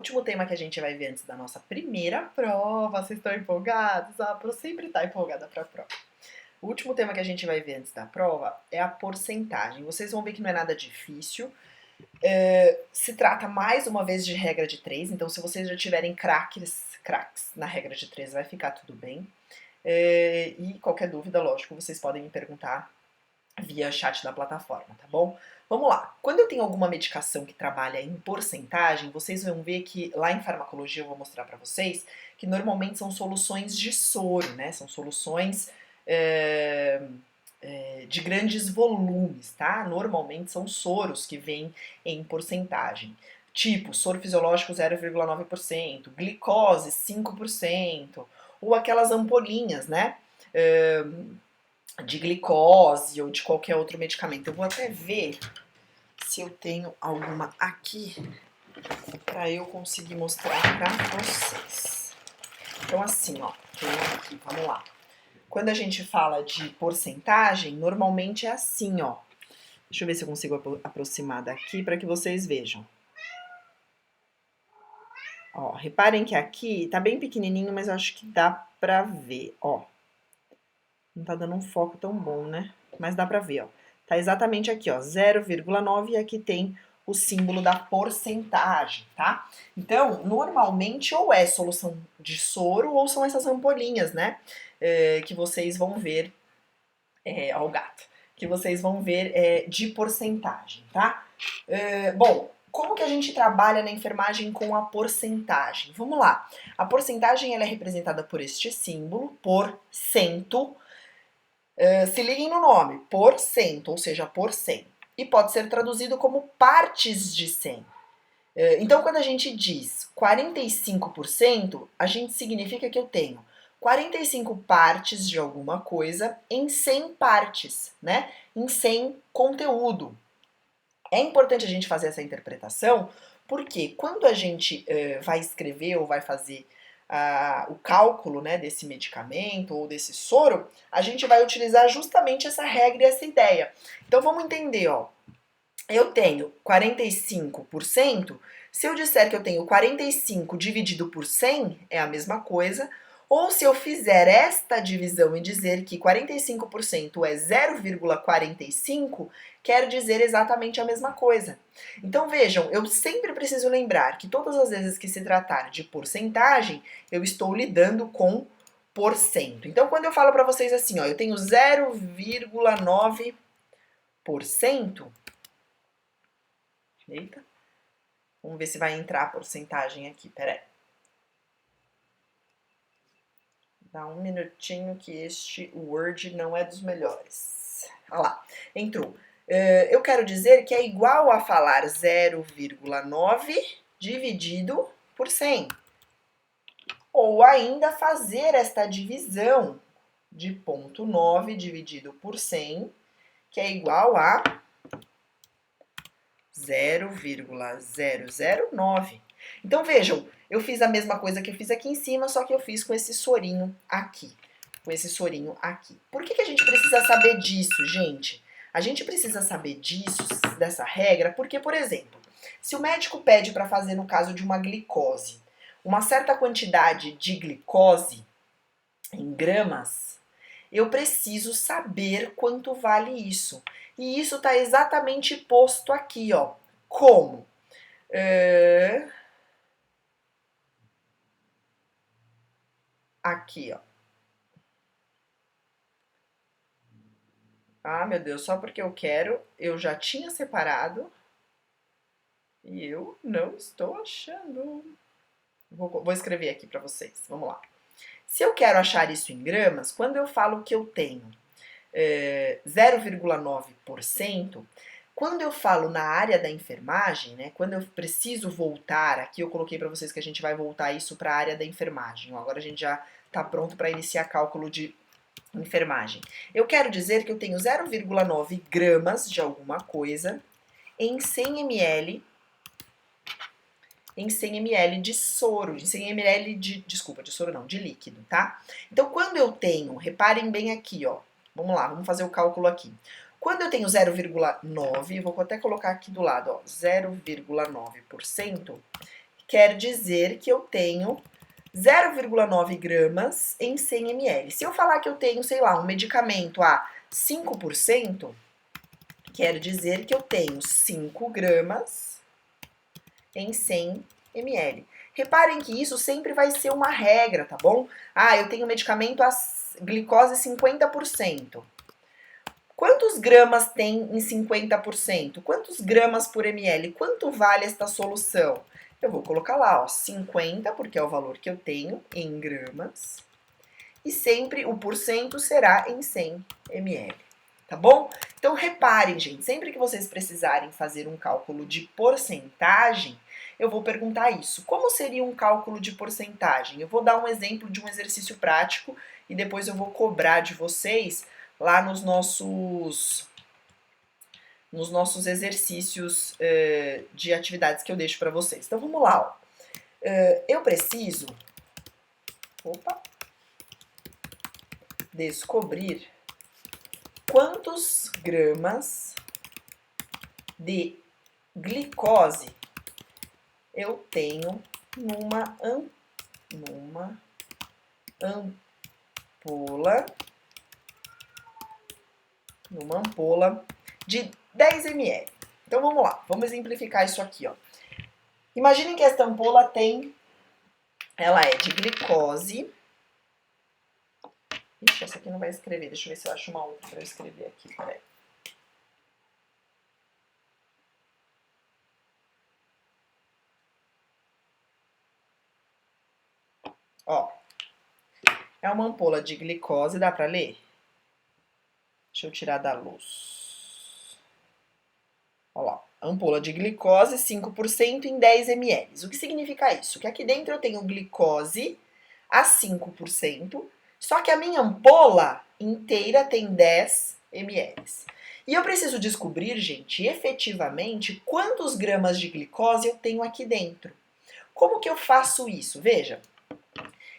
Último tema que a gente vai ver antes da nossa primeira prova. Vocês estão empolgados? A Pro sempre está empolgada para a prova. O último tema que a gente vai ver antes da prova é a porcentagem. Vocês vão ver que não é nada difícil. Se trata mais uma vez de regra de 3, então se vocês já tiverem craques na regra de 3 vai ficar tudo bem. E qualquer dúvida, lógico, vocês podem me perguntar via chat da plataforma, tá bom? Vamos lá. Quando eu tenho alguma medicação que trabalha em porcentagem, vocês vão ver que lá em farmacologia eu vou mostrar para vocês que normalmente são soluções de soro, né? São soluções de grandes volumes, tá? Normalmente são soros que vêm em porcentagem. Tipo, soro fisiológico 0,9%, glicose 5%, ou aquelas ampolinhas, né? De glicose ou de qualquer outro medicamento. Eu vou até ver se eu tenho alguma aqui para eu conseguir mostrar para vocês. Então assim, ó, tenho aqui, vamos lá. Quando a gente fala de porcentagem, normalmente é assim, ó. Deixa eu ver se eu consigo aproximar daqui para que vocês vejam. Ó, reparem que aqui tá bem pequenininho, mas eu acho que dá pra ver, ó. Não tá dando um foco tão bom, né? Mas dá pra ver, ó. Tá exatamente aqui, ó, 0,9 e aqui tem o símbolo da porcentagem, tá? Então, normalmente ou é solução de soro ou são essas ampolinhas, né? Que vocês vão ver, ó o gato, que vocês vão ver de porcentagem, tá? Bom, como que a gente trabalha na enfermagem com a porcentagem? Vamos lá. A porcentagem ela é representada por este símbolo, por cento. Se liguem no nome, por cento, ou seja, por 100. E pode ser traduzido como partes de 100. Então, quando a gente diz 45%, a gente significa que eu tenho 45 partes de alguma coisa em 100 partes, né? Em 100 conteúdo. É importante a gente fazer essa interpretação, porque quando a gente vai escrever ou vai fazer o cálculo, né, desse medicamento ou desse soro, a gente vai utilizar justamente essa regra e essa ideia. Então vamos entender, ó. Eu tenho 45%, se eu disser que eu tenho 45 dividido por 100, é a mesma coisa. Ou se eu fizer esta divisão e dizer que 45% é 0,45, quer dizer exatamente a mesma coisa. Então vejam, eu sempre preciso lembrar que todas as vezes que se tratar de porcentagem, eu estou lidando com porcento. Então quando eu falo para vocês assim, ó, eu tenho 0,9%, eita, vamos ver se vai entrar a porcentagem aqui, peraí. Dá um minutinho que este Word não é dos melhores. Olha lá, entrou. Eu quero dizer que é igual a falar 0,9 dividido por 100. Ou ainda fazer esta divisão de 0,9 dividido por 100, que é igual a 0,009. Então vejam, eu fiz a mesma coisa que eu fiz aqui em cima, só que eu fiz com esse sorinho aqui. Com esse sorinho aqui. Por que a gente precisa saber disso, gente? A gente precisa saber disso, dessa regra, porque, por exemplo, se o médico pede para fazer, no caso de uma glicose, uma certa quantidade de glicose em gramas, eu preciso saber quanto vale isso. E isso está exatamente posto aqui, ó. Como? Aqui, ó. Ah, meu Deus, só porque eu quero, eu já tinha separado e eu não estou achando. Vou escrever aqui para vocês, vamos lá. Se eu quero achar isso em gramas, quando eu falo que eu tenho 0,9%, quando eu falo na área da enfermagem, né, quando eu preciso voltar, aqui eu coloquei para vocês que a gente vai voltar isso para a área da enfermagem. Agora a gente já está pronto para iniciar cálculo de enfermagem. Eu quero dizer que eu tenho 0,9 gramas de alguma coisa em 100 ml de soro, em 100 ml de soro não, de líquido, tá? Então, quando eu tenho, reparem bem aqui, ó, vamos lá, vamos fazer o cálculo aqui. Quando eu tenho 0,9, vou até colocar aqui do lado, ó, 0,9%, quer dizer que eu tenho 0,9 gramas em 100 ml. Se eu falar que eu tenho, sei lá, um medicamento a 5%, quer dizer que eu tenho 5 gramas em 100 ml. Reparem que isso sempre vai ser uma regra, tá bom? Ah, eu tenho medicamento a glicose 50%. Quantos gramas tem em 50%? Quantos gramas por ml? Quanto vale esta solução? Eu vou colocar lá, ó, 50, porque é o valor que eu tenho em gramas. E sempre o porcento será em 100 ml, tá bom? Então, reparem, gente, sempre que vocês precisarem fazer um cálculo de porcentagem, eu vou perguntar isso. Como seria um cálculo de porcentagem? Eu vou dar um exemplo de um exercício prático e depois eu vou cobrar de vocês lá nos nossos exercícios de atividades que eu deixo para vocês. Então, vamos lá, ó. Eu preciso descobrir quantos gramas de glicose eu tenho numa ampola de 10 ml. Então vamos lá, vamos exemplificar isso aqui, ó. Imaginem que esta ampola ela é de glicose. Ixi, essa aqui não vai escrever, deixa eu ver se eu acho uma outra para eu escrever aqui, peraí. Ó, é uma ampola de glicose, dá para ler? Deixa eu tirar da luz. Olha lá, ampola de glicose 5% em 10 ml. O que significa isso? Que aqui dentro eu tenho glicose a 5%, só que a minha ampola inteira tem 10 ml. E eu preciso descobrir, gente, efetivamente, quantos gramas de glicose eu tenho aqui dentro. Como que eu faço isso? Veja,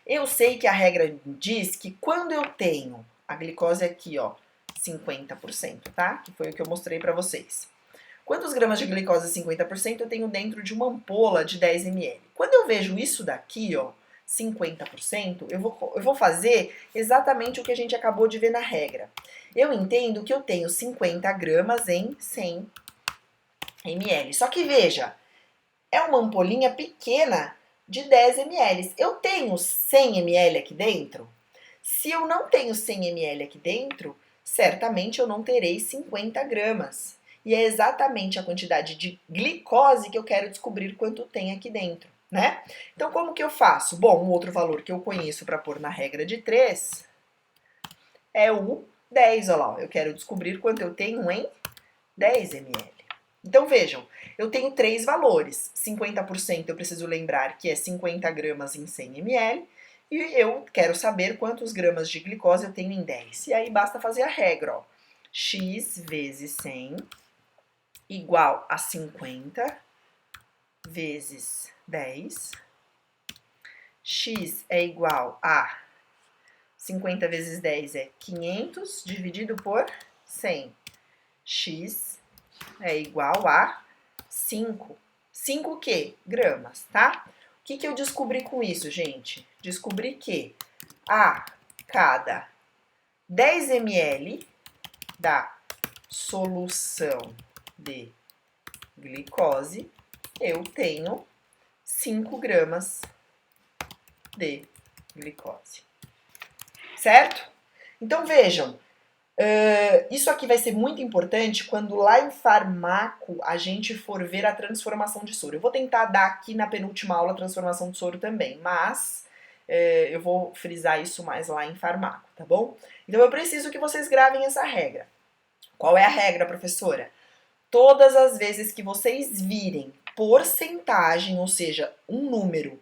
eu sei que a regra diz que quando eu tenho a glicose aqui, ó, 50%, tá? Que foi o que eu mostrei para vocês. Quantos gramas de glicose 50% eu tenho dentro de uma ampola de 10 ml? Quando eu vejo isso daqui, ó, 50%, eu vou fazer exatamente o que a gente acabou de ver na regra. Eu entendo que eu tenho 50 gramas em 100 ml. Só que veja, é uma ampolinha pequena de 10 ml. Eu tenho 100 ml aqui dentro? Se eu não tenho 100 ml aqui dentro, certamente eu não terei 50 gramas. E é exatamente a quantidade de glicose que eu quero descobrir quanto tem aqui dentro, né? Então, como que eu faço? Bom, um outro valor que eu conheço para pôr na regra de 3 é o 10, olha lá. Eu quero descobrir quanto eu tenho em 10 ml. Então, vejam, eu tenho 3 valores. 50% eu preciso lembrar que é 50 gramas em 100 ml. E eu quero saber quantos gramas de glicose eu tenho em 10. E aí basta fazer a regra, ó. X vezes 100 igual a 50 vezes 10. X é igual a 50 vezes 10 é 500 dividido por 100. X é igual a 5. 5 o quê? Gramas, tá? O que eu descobri com isso, gente? Descobri que a cada 10 ml da solução de glicose, eu tenho 5 gramas de glicose. Certo? Então, vejam, isso aqui vai ser muito importante quando lá em farmaco a gente for ver a transformação de soro. Eu vou tentar dar aqui na penúltima aula a transformação de soro também, mas eu vou frisar isso mais lá em farmaco, tá bom? Então eu preciso que vocês gravem essa regra. Qual é a regra, professora? Todas as vezes que vocês virem porcentagem, ou seja, um número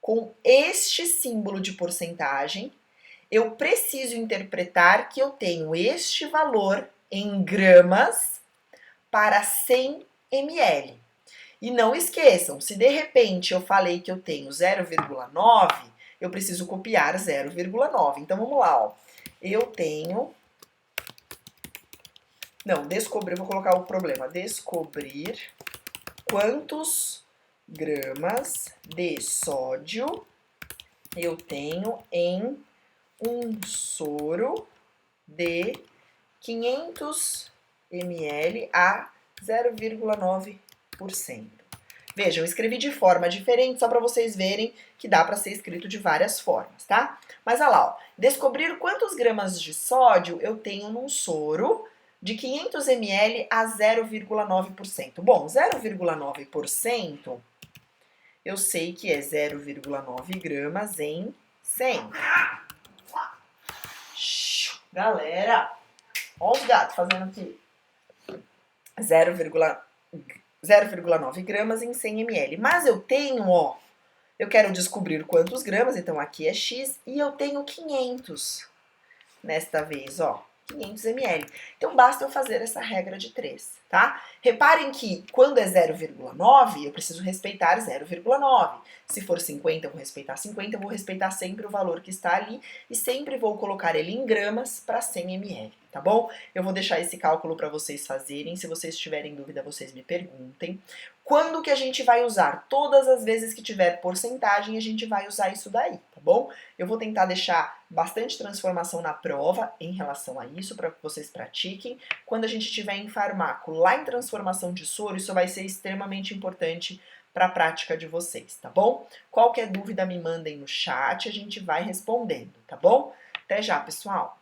com este símbolo de porcentagem, eu preciso interpretar que eu tenho este valor em gramas para 100 ml. E não esqueçam, se de repente eu falei que eu tenho 0,9, eu preciso copiar 0,9. Então vamos lá, ó. Eu tenho... Não, descobrir, eu vou colocar o problema. Descobrir quantos gramas de sódio eu tenho em um soro de 500 ml a 0,9%. Vejam, eu escrevi de forma diferente só para vocês verem que dá para ser escrito de várias formas, tá? Mas olha lá, ó, descobrir quantos gramas de sódio eu tenho num soro de 500 ml a 0,9%. Bom, 0,9% eu sei que é 0,9 gramas em 100. Galera, olha os gatos fazendo aqui. 0,9 gramas em 100 ml. Mas eu tenho, ó, eu quero descobrir quantos gramas, então aqui é X, e eu tenho 500 nesta vez, ó. 500 ml. Então, basta eu fazer essa regra de 3, tá? Reparem que quando é 0,9, eu preciso respeitar 0,9. Se for 50, eu vou respeitar 50, eu vou respeitar sempre o valor que está ali e sempre vou colocar ele em gramas para 100 ml, tá bom? Eu vou deixar esse cálculo para vocês fazerem. Se vocês tiverem dúvida, vocês me perguntem. Quando que a gente vai usar? Todas as vezes que tiver porcentagem, a gente vai usar isso daí, tá bom? Eu vou tentar deixar bastante transformação na prova em relação a isso, para que vocês pratiquem. Quando a gente tiver em farmaco, lá em transformação de soro, isso vai ser extremamente importante para a prática de vocês, tá bom? Qualquer dúvida me mandem no chat, a gente vai respondendo, tá bom? Até já, pessoal!